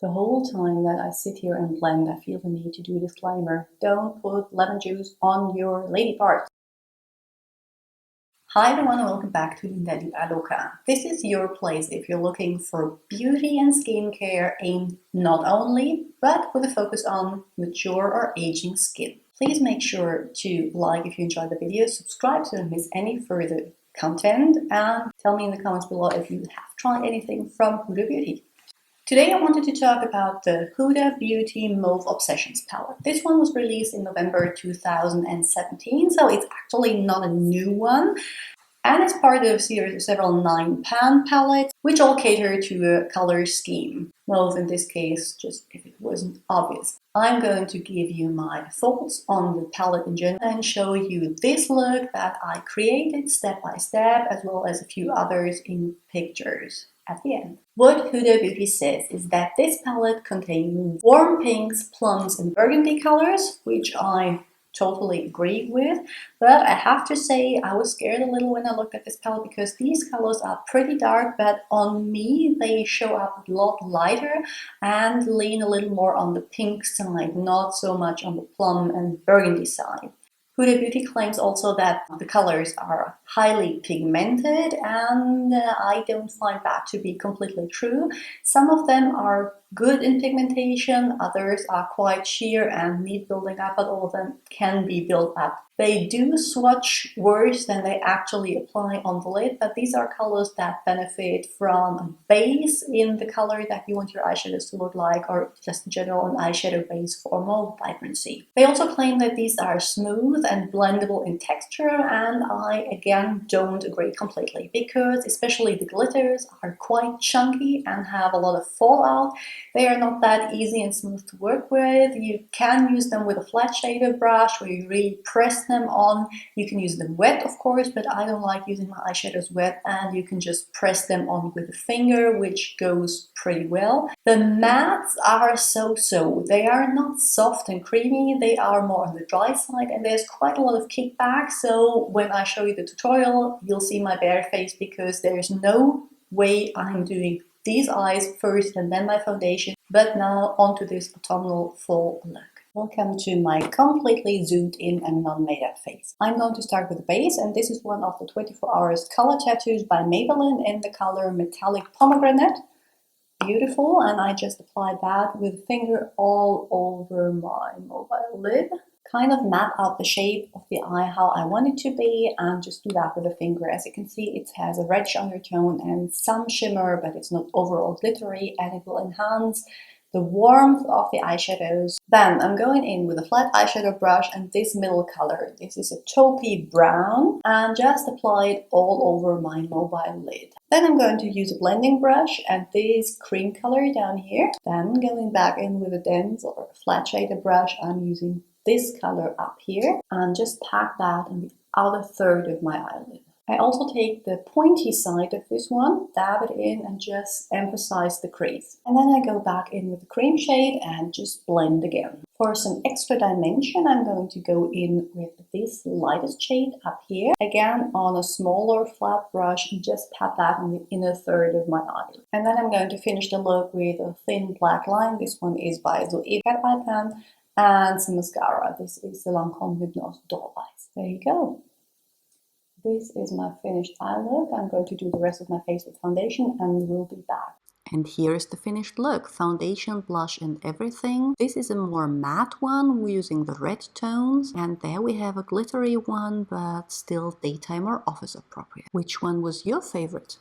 The whole time that I sit here and blend, I feel the need to do a disclaimer. Don't put lemon juice on your lady parts. Hi everyone and welcome back to lindalibraloca. This is your place if you're looking for beauty and skincare aimed not only, but with a focus on mature or aging skin. Please make sure to like if you enjoyed the video, subscribe so you don't miss any further content, and tell me in the comments below if you have tried anything from Huda Beauty. Today I wanted to talk about the Huda Beauty Mauve Obsessions palette. This one was released in November 2017, so it's actually not a new one. And it's part of a series of several 9-pan palettes, which all cater to a color scheme. Mauve in this case, just if it wasn't obvious. I'm going to give you my thoughts on the palette in general and show you this look that I created step by step, as well as a few others in pictures at the end. What Huda Beauty says is that this palette contains warm pinks, plums and burgundy colors, which I totally agree with, but I have to say I was scared a little when I looked at this palette because these colors are pretty dark, but on me they show up a lot lighter and lean a little more on the pink side, not so much on the plum and burgundy side. Huda Beauty claims also that the colors are highly pigmented, and I don't find that to be completely true. Some of them are good in pigmentation, others are quite sheer and need building up, but all of them can be built up. They do swatch worse than they actually apply on the lid, but these are colors that benefit from a base in the color that you want your eyeshadows to look like, or just in general an eyeshadow base for more vibrancy. They also claim that these are smooth and blendable in texture, and I again don't agree completely, because especially the glitters are quite chunky and have a lot of fallout. They are not that easy and smooth to work with. You can use them with a flat shader brush where you really press them on. You can use them wet, of course, but I don't like using my eyeshadows wet, and you can just press them on with a finger, which goes pretty well. The mattes are so-so. They are not soft and creamy, they are more on the dry side, and there's quite a lot of kickback, so when I show you the tutorial, you'll see my bare face, because there's no way I'm doing these eyes first and then my foundation. But now onto this autumnal fall look. Welcome to my completely zoomed in and non-made up face. I'm going to start with the base, and this is one of the 24 Hours Color Tattoos by Maybelline in the color Metallic Pomegranate. Beautiful, and I just applied that with a finger all over my mobile lid. Kind of map out the shape of the eye how I want it to be, and just do that with a finger. As you can see, it has a reddish undertone and some shimmer, but it's not overall glittery, and it will enhance the warmth of the eyeshadows. Then I'm going in with a flat eyeshadow brush and this middle color. This is a taupey brown, and just apply it all over my mobile lid. Then I'm going to use a blending brush and this cream color down here. Then going back in with a dense or flat shaded brush, I'm using this color up here, and just pack that in the outer third of my eyelid. I also take the pointy side of this one, dab it in, and just emphasize the crease. And then I go back in with the cream shade and just blend again. For some extra dimension, I'm going to go in with this lightest shade up here, again on a smaller flat brush, and just pat that in the inner third of my eyelid. And then I'm going to finish the look with a thin black line. This one is by Zoe Cat Eye Pen, and some mascara. This is the Lancome Hypnose Doll Eyes. There you go. This is my finished eye look. I'm going to do the rest of my face with foundation, and we'll be back. And here's the finished look. Foundation, blush and everything. This is a more matte one. We're using the red tones. And there we have a glittery one, but still daytime or office appropriate. Which one was your favorite?